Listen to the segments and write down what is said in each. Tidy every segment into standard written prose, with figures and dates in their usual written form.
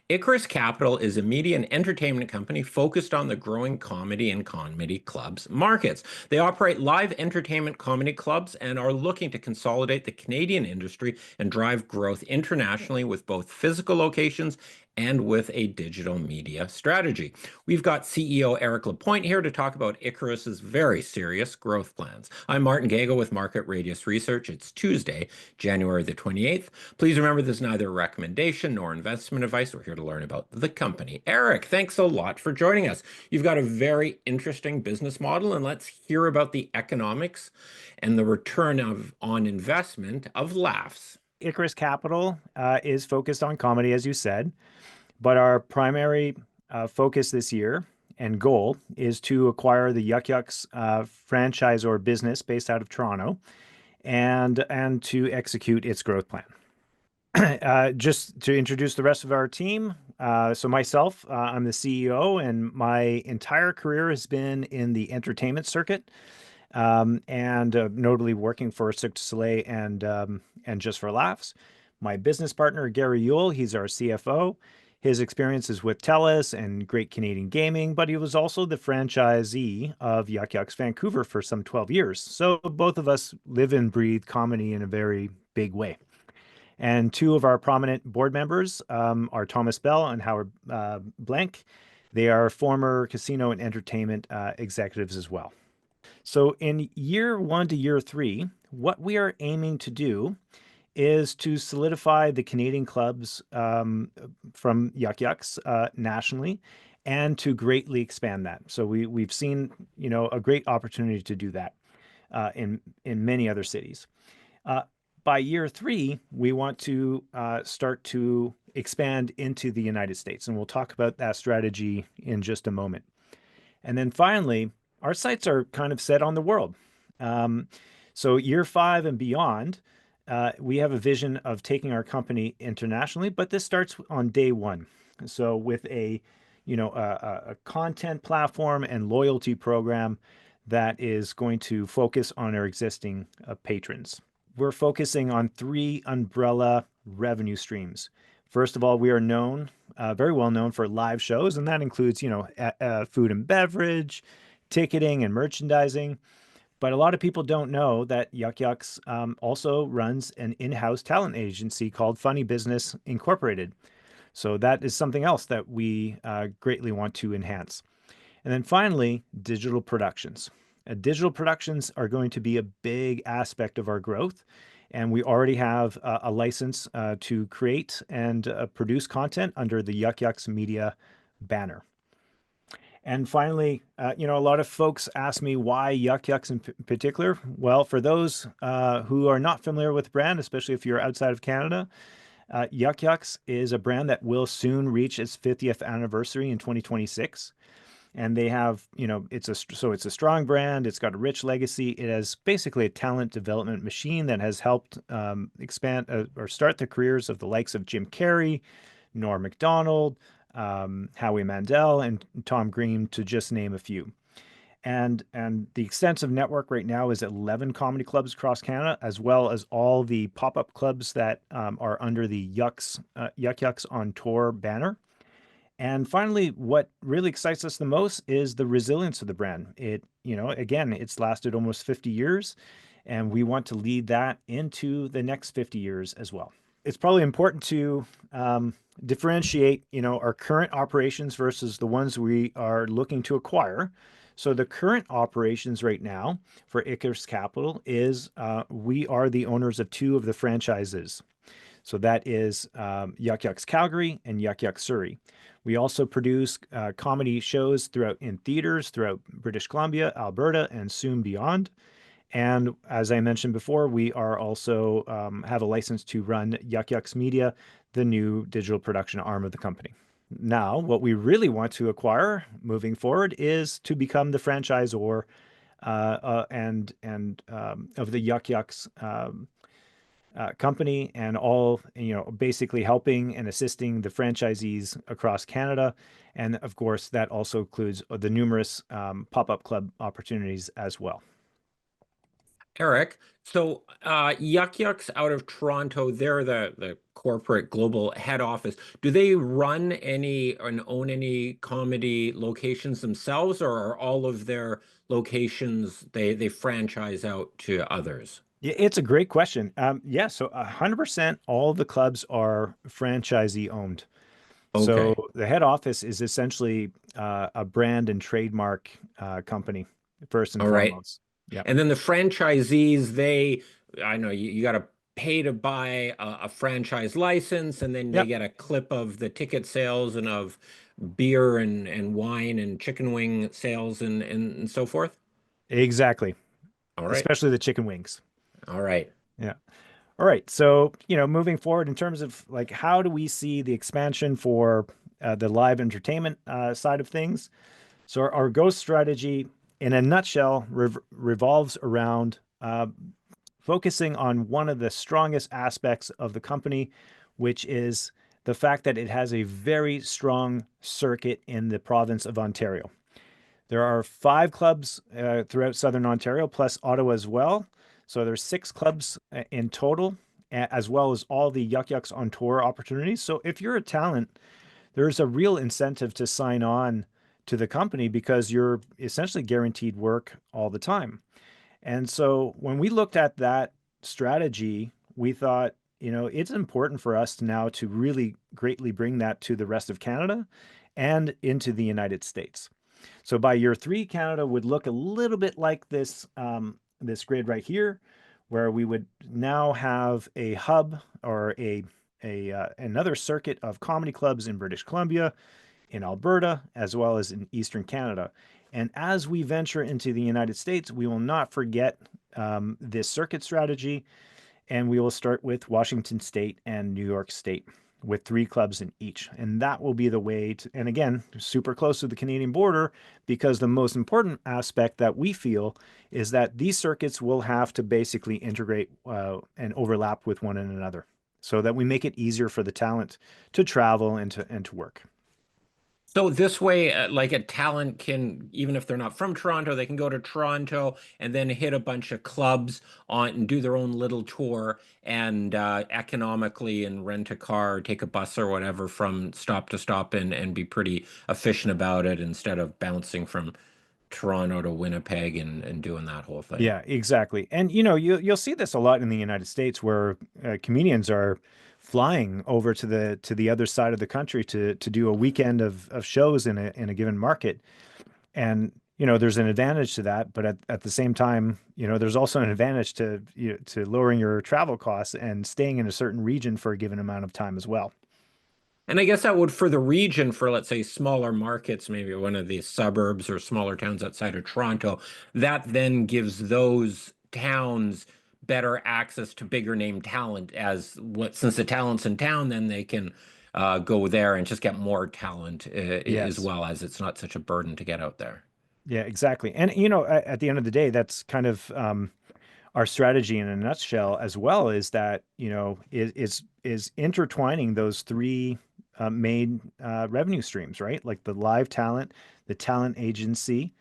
Icarus Capital is a media and entertainment company focused on the growing comedy and comedy clubs markets. They operate live entertainment comedy clubs and are looking to consolidate the Canadian industry and drive growth internationally with both physical locations and with a digital media strategy. We've got CEO Eric Lapointe here to talk about Icarus's very serious growth plans. I'm Martin Gago with Market Radius Research. It's Tuesday, January the 28th. Please remember this is neither a recommendation nor investment advice. We're here to learn about the company. Eric, thanks a lot for joining us. You've got a very interesting business model, and let's hear about the economics and the return on investment of laughs. Icarus Capital is focused on comedy, as you said, but our primary focus this year and goal is to acquire the Yuk Yuk's franchise or business based out of Toronto and to execute its growth plan. Just to introduce the rest of our team, so myself, I'm the CEO, and my entire career has been in the entertainment circuit, and notably working for Cirque du Soleil and Just for Laughs. My business partner, Gary Yule, he's our CFO. His experience is with TELUS and Great Canadian Gaming, but he was also the franchisee of Yuk Yuk's Vancouver for some 12 years. So both of us live and breathe comedy in a very big way. And two of our prominent board members are Thomas Bell and Howard Blank. They are former casino and entertainment executives as well. So in year 1 to year 3, what we are aiming to do is to solidify the Canadian clubs from Yuk Yuk's nationally, and to greatly expand that. So we've seen, a great opportunity to do that in many other cities. By year 3, we want to start to expand into the United States, and we'll talk about that strategy in just a moment. And then finally, our sights are kind of set on the world. So year 5 and beyond, we have a vision of taking our company internationally, but this starts on day 1. So with a content platform and loyalty program that is going to focus on our existing patrons. We're focusing on 3 umbrella revenue streams. First of all, we are known, very well known for live shows, and that includes, food and beverage, ticketing and merchandising. But a lot of people don't know that Yuk Yuk's also runs an in-house talent agency called Funny Business Incorporated. So that is something else that we greatly want to enhance. And then finally, digital productions. Digital productions are going to be a big aspect of our growth, and we already have a license to create and produce content under the Yuk Yuk's Media banner. And finally, a lot of folks ask me why Yuk Yuk's in particular. Well, for those who are not familiar with the brand, especially if you're outside of Canada, Yuk Yuk's is a brand that will soon reach its 50th anniversary in 2026. And they have, it's a strong brand. It's got a rich legacy. It has basically a talent development machine that has helped expand or start the careers of the likes of Jim Carrey, Norm Macdonald, Howie Mandel, and Tom Green, to just name a few. And the extensive network right now is 11 comedy clubs across Canada, as well as all the pop-up clubs that are under the Yuk Yuk's on Tour banner. And finally, what really excites us the most is the resilience of the brand. Again, it's lasted almost 50 years, and we want to lead that into the next 50 years as well. It's probably important to differentiate, our current operations versus the ones we are looking to acquire. So the current operations right now for Icarus Capital is we are the owners of 2 of the franchises. So that is Yuk Yuk's Calgary and Yuk Yuk Surrey. We also produce comedy shows in theaters throughout British Columbia, Alberta, and soon beyond. And as I mentioned before, we are also have a license to run Yuk Yuk's Media, the new digital production arm of the company. Now, what we really want to acquire moving forward is to become the franchisor of the Yuk Yuk's company, and all, basically helping and assisting the franchisees across Canada. And of course, that also includes the numerous pop-up club opportunities as well. Eric, so Yuk Yuk's out of Toronto. They're the corporate global head office. Do they run any and own any comedy locations themselves, or are all of their locations they franchise out to others? Yeah, it's a great question. Yeah, so 100% all the clubs are franchisee owned. So Okay. the head office is essentially a brand and trademark company, first and All right. foremost. Yeah. And then the franchisees, I know you got to pay to buy a franchise license, and then they Yep. get a clip of the ticket sales and of beer and wine and chicken wing sales and so forth. Exactly. All right. Especially the chicken wings. All right. Yeah. All right. So, moving forward in terms of like how do we see the expansion for the live entertainment side of things? So, our growth strategy, in a nutshell, revolves around focusing on one of the strongest aspects of the company, which is the fact that it has a very strong circuit in the province of Ontario. There are 5 clubs throughout Southern Ontario, plus Ottawa as well. So there's 6 clubs in total, as well as all the Yuk Yuks on tour opportunities. So if you're a talent, there's a real incentive to sign on to the company because you're essentially guaranteed work all the time. And so when we looked at that strategy, we thought, it's important for us now to really greatly bring that to the rest of Canada and into the United States. So by year 3, Canada would look a little bit like this grid right here, where we would now have a hub or another circuit of comedy clubs in British Columbia, in Alberta, as well as in Eastern Canada. And as we venture into the United States, we will not forget this circuit strategy, and we will start with Washington State and New York State with 3 clubs in each. And that will be the way to, and again, super close to the Canadian border, because the most important aspect that we feel is that these circuits will have to basically integrate and overlap with one another so that we make it easier for the talent to travel and to work. So this way, like a talent can, even if they're not from Toronto, they can go to Toronto and then hit a bunch of clubs on and do their own little tour and economically and rent a car, or take a bus or whatever from stop to stop and be pretty efficient about it instead of bouncing from Toronto to Winnipeg and doing that whole thing. Yeah, exactly. And you'll see this a lot in the United States where comedians are flying over to the other side of the country to do a weekend of shows in a given market. And there's an advantage to that, but at the same time, there's also an advantage to lowering your travel costs and staying in a certain region for a given amount of time as well. And I guess that would, for the region, for let's say smaller markets, maybe one of the suburbs or smaller towns outside of Toronto, that then gives those towns better access to bigger name talent as what, since the talent's in town, then they can go there and just get more talent as Yes. well, as it's not such a burden to get out there. Yeah, exactly. And at the end of the day, that's kind of our strategy in a nutshell as well, is that is intertwining those 3 main revenue streams, right? Like the live talent, the talent agency,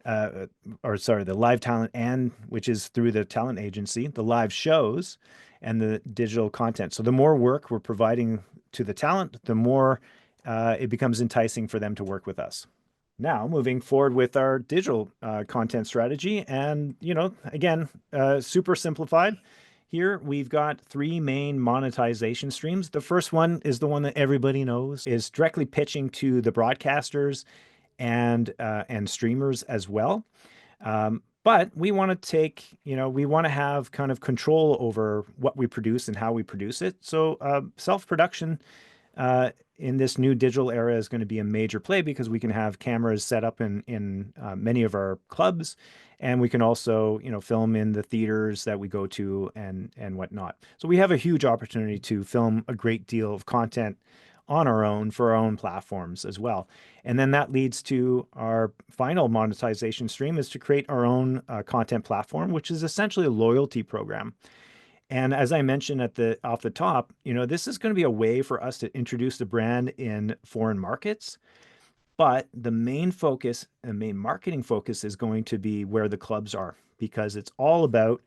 uh, or sorry, the live talent, and which is through the talent agency, the live shows, and the digital content. So the more work we're providing to the talent, the more it becomes enticing for them to work with us. Now, moving forward with our digital content strategy, and again, super simplified. Here we've got 3 main monetization streams. The first one is the one that everybody knows, is directly pitching to the broadcasters and streamers as well. But we want to we want to have kind of control over what we produce and how we produce it. So self-production in this new digital era is going to be a major play, because we can have cameras set up in many of our clubs, and we can also film in the theaters that we go to and whatnot. So we have a huge opportunity to film a great deal of content on our own for our own platforms as well. And then that leads to our final monetization stream, is to create our own content platform, which is essentially a loyalty program. And as I mentioned off the top, this is going to be a way for us to introduce the brand in foreign markets. But the main focus and main marketing focus is going to be where the clubs are, because it's all about,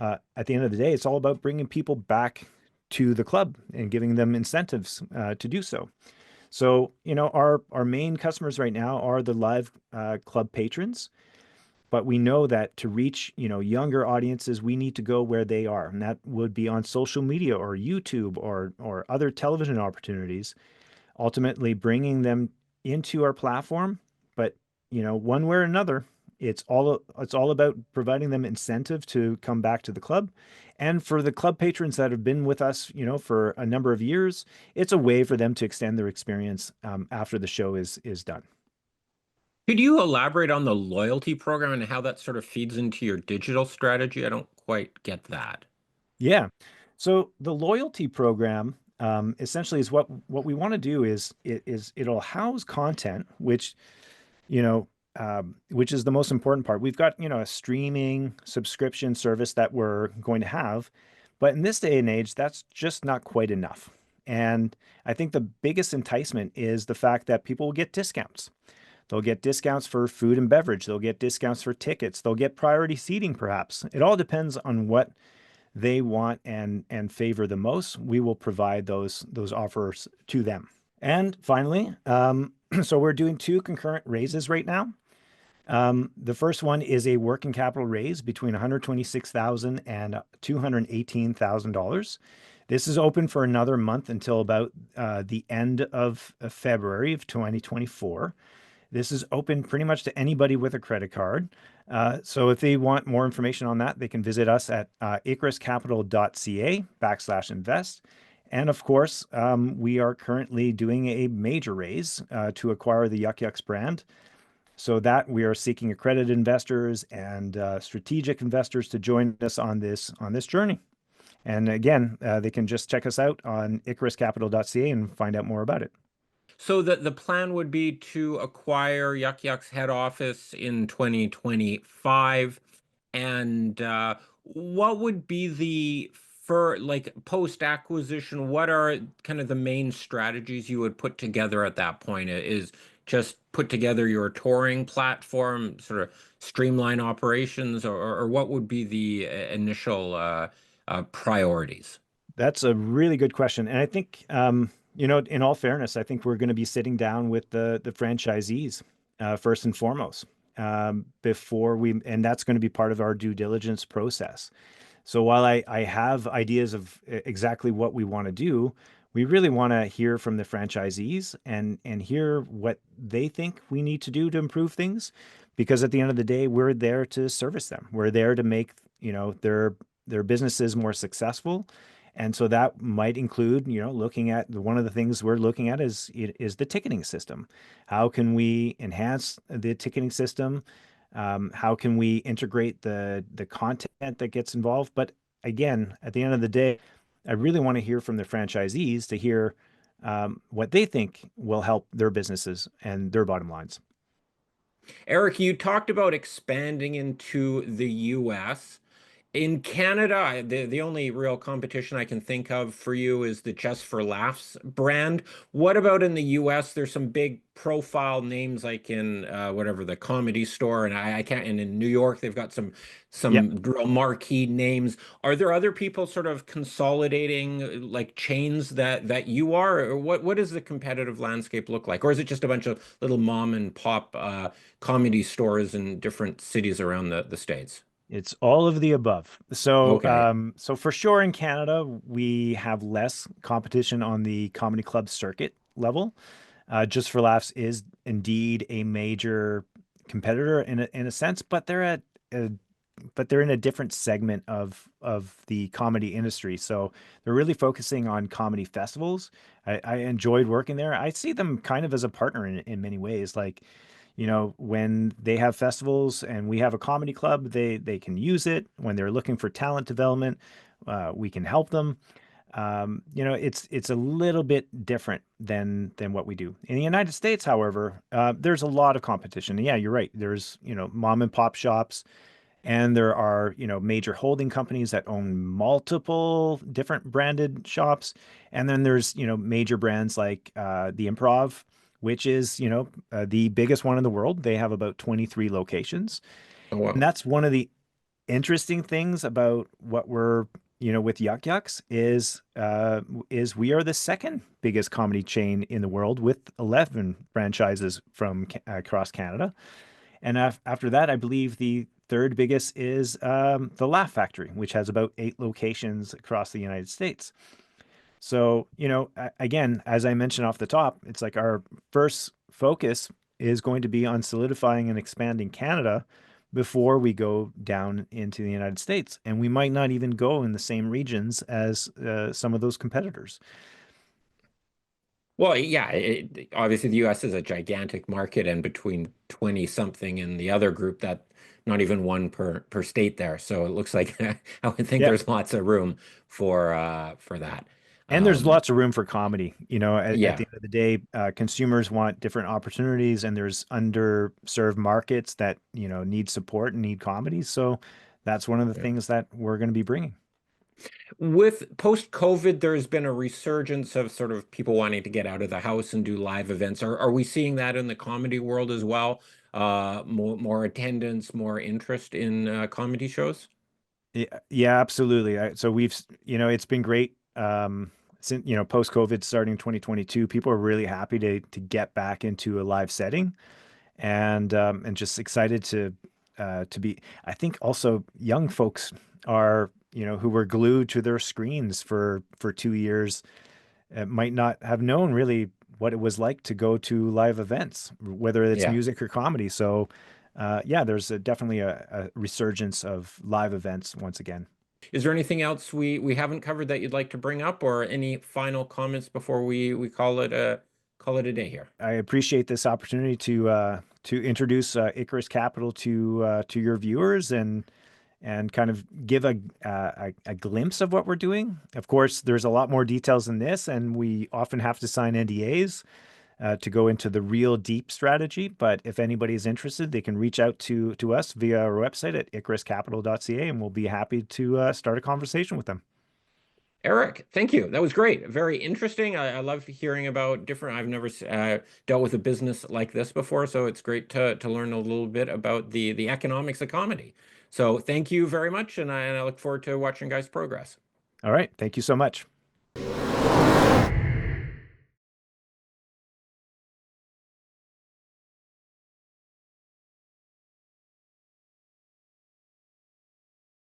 at the end of the day, it's all about bringing people back to the club and giving them incentives to do so. So, our main customers right now are the live club patrons, but we know that to reach, younger audiences, we need to go where they are, and that would be on social media or YouTube or other television opportunities, ultimately bringing them into our platform. But, one way or another, it's all about providing them incentive to come back to the club. And for the club patrons that have been with us, for a number of years, it's a way for them to extend their experience after the show is done. Could you elaborate on the loyalty program and how that sort of feeds into your digital strategy? I don't quite get that. Yeah. So the loyalty program essentially is what we want to do is it'll house content, which is the most important part. We've got, a streaming subscription service that we're going to have, but in this day and age, that's just not quite enough. And I think the biggest enticement is the fact that people will get discounts. They'll get discounts for food and beverage. They'll get discounts for tickets. They'll get priority seating, perhaps. It all depends on what they want and favor the most. We will provide those offers to them. And finally, so we're doing two concurrent raises right now. The first one is a working capital raise between $126,000 and $218,000. This is open for another month until about the end of February of 2024. This is open pretty much to anybody with a credit card. So if they want more information on that, they can visit us at icaruscapital.ca/invest. And of course, we are currently doing a major raise to acquire the Yuk Yuk's brand. So that we are seeking accredited investors and strategic investors to join us on this journey. And again, they can just check us out on icaruscapital.ca and find out more about it. So the plan would be to acquire Yuk Yuk's head office in 2025. And what would be for like post acquisition, what are kind of the main strategies you would put together at that point? Is just put together your touring platform, sort of streamline operations, or what would be the initial priorities? That's a really good question. And I think, in all fairness, I think we're going to be sitting down with the franchisees first and foremost and that's going to be part of our due diligence process. So while I have ideas of exactly what we want to do, we really want to hear from the franchisees and hear what they think we need to do to improve things. Because at the end of the day, we're there to service them. We're there to make, their businesses more successful. And so that might include, looking at one of the things we're looking at is the ticketing system. How can we enhance the ticketing system? How can we integrate the content that gets involved? But again, at the end of the day, I really want to hear from the franchisees to hear what they think will help their businesses and their bottom lines. Eric, you talked about expanding into the US. In Canada, the only real competition I can think of for you is the Just for Laughs brand. What about in the US? There's some big profile names like in whatever the Comedy Store, and I can't. And in New York, they've got Yep. some real marquee names. Are there other people sort of consolidating like chains that you are, or what does the competitive landscape look like, or is it just a bunch of little mom and pop comedy stores in different cities around the states? It's all of the above. So, Okay. so for sure in Canada, we have less competition on the comedy club circuit level. Just for Laughs is indeed a major competitor in a sense, but a, they're in a different segment of the comedy industry. So they're really focusing on comedy festivals. I enjoyed working there. I see them kind of as a partner in many ways. Like, when they have festivals and we have a comedy club, they can use it. When they're looking for talent development, we can help them. It's a little bit different than what we do in the United States. However, there's a lot of competition. And yeah, you're right. There's mom and pop shops, and there are major holding companies that own multiple different branded shops, and then there's major brands like the Improv, which is, the biggest one in the world. They have about 23 locations. Oh, And wow. that's one of the interesting things about what we're, with Yuk Yuk's is we are the second biggest comedy chain in the world with 11 franchises from across Canada. And after that, I believe the third biggest is the Laugh Factory, which has about 8 locations across the United States. So, again, as I mentioned off the top, it's like our first focus is going to be on solidifying and expanding Canada before we go down into the United States. And we might not even go in the same regions as some of those competitors. Well, yeah, obviously the US is a gigantic market, and between 20 something in the other group, that not even one per state there. So it looks like I would think Yeah. there's lots of room for that. And there's Um, lots of room for comedy. At yeah. the end of the day, consumers want different opportunities, and there's underserved markets that, need support and need comedy. So that's one of the Yeah. things that we're going to be bringing. With post-COVID, there's been a resurgence of sort of people wanting to get out of the house and do live events. Are we seeing that in the comedy world as well? More attendance, more interest in comedy shows? Yeah, yeah, absolutely. So it's been great. Since, post COVID starting 2022, people are really happy to get back into a live setting, and just excited to be. I think also young folks are, who were glued to their screens for 2 years, might not have known really what it was like to go to live events, whether it's Yeah. music or comedy. So, yeah, there's definitely a resurgence of live events once again. Is there anything else we haven't covered that you'd like to bring up, or any final comments before we call it a day here? I appreciate this opportunity to introduce Icarus Capital to your viewers and kind of give a glimpse of what we're doing. Of course, there's a lot more details than this, and we often have to sign NDAs to go into the real deep strategy. But if anybody is interested, they can reach out to us via our website at icaruscapital.ca, and we'll be happy to start a conversation with them. Eric, thank you. That was great. Very interesting. I love hearing about different. I've never dealt with a business like this before, so it's great to learn a little bit about the economics of comedy. So thank you very much, and I look forward to watching guys' progress. All right. Thank you so much.